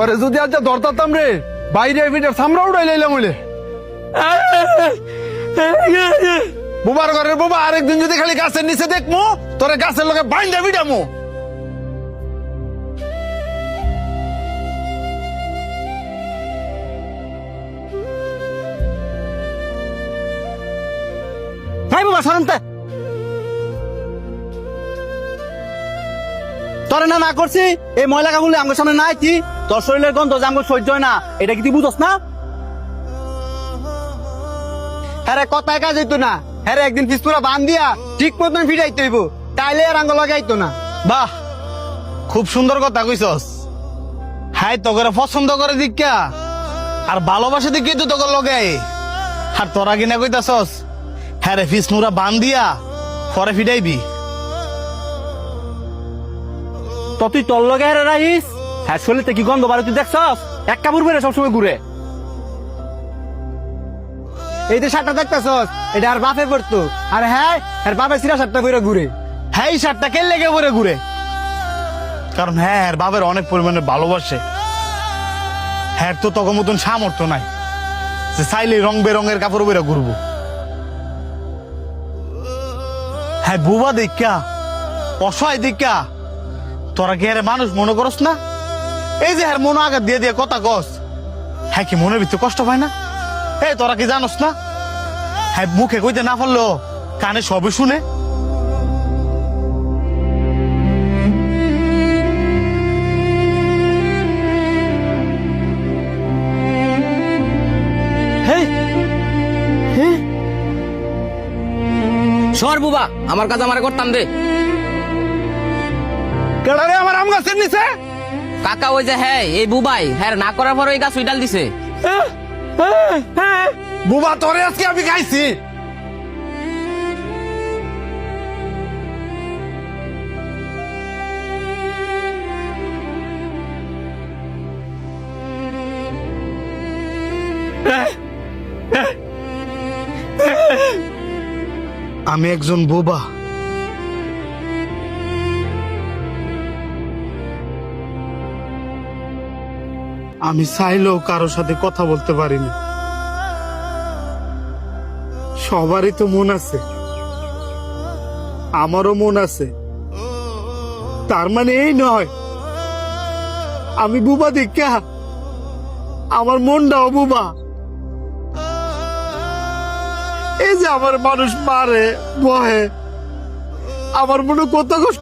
তোরে যদি আজ ধরতাম রে বাইরে ভিটার সামরা উড়াই লাইলাম হইলে বুবার ঘরের বাবা আরেকদিন যদি খালি গাছের নিচে দেখমু তোরে গাছের লগে বাইন্দা বিডামু। ভাই বাবা সরন্তে তোরে না করছি এই ময়লা কাগুলি আমার সামনে নাই কি তোর শরীরের গন্ধ যে আমার সহ্য হয় না এটা কি তুই বুঝস না? হ্যাঁ কথায় কাজ হইতো না, হ্যাঁ একদিন ফিসপুরা বান দিয়া ঠিক মতন ফিরাইতে হইব, তাইলে আর আঙ্গ লাগাইতো না। বাহ, খুব সুন্দর কথা কইছস। হাই তোকে পছন্দ করে দিকা আর ভালোবাসা দিকে তো তোকে লগে আর তোরা কিনা কইতাছস হ্যাঁ রে ফিস মুরা বান দিয়া পরে ফিটাইবি। তো তুই তোর লগে হেরে রাখিস, হ্যাঁ শরীরতে কি গন্ধ বাড়ি তুই দেখছস? এক কাপড় বেড়ে সবসময় ঘুরে। এই যে শার্টটা দেখতেছস এটা আর বাপে পড়তো, আর হ্যাঁ আর বাপে সিরা শার্টটা পরে ঘুরে। হ্যাঁ এই শার্টটা কে লেগে পরে ঘুরে, কারণ হ্যাঁ বাবার অনেক পরিমাণে ভালোবাসে। হ্যাঁ তো তখন মতন সামর্থ্য নাই যে চাইলে রং বেরঙের কাপড় বেরো ঘুরবো। হ্যাঁ বুবা দেখা অসহায় দেখা তোরা কি হ্যাঁ মানুষ মনে করস না? এই যে হ্যাঁ মনে আঘাত দিয়ে দিয়ে কথা কস, হ্যাঁ কি মনের ভিতরে কষ্ট পায় না? এই তোরা কি জানোস না হ্যাঁ মুখে কইতে না পারলো কানে সবে শুনে। সর বুবা, আমার কাজ আমারে করতাম দে। কেডা রে আমার আম গাছের নিচে? কাকা ওই যে হ্যাঁ এই বুবাই হ্যাঁ না করার পর ওই গাছ উইডাল দিছে। বুবা তোরে আজকে আমি খাইছি। আমি একজন বোবা, আমি চাইলেও কারোর সাথে কথা বলতে পারি না। সবারই তো মন আছে, আমারও মন আছে, তার মানে এই নয় আমি বুবা দেখা আমার মনটাও বুবা। এই যে আমার মানুষ মারে বহে, আমার মনে কত কষ্ট।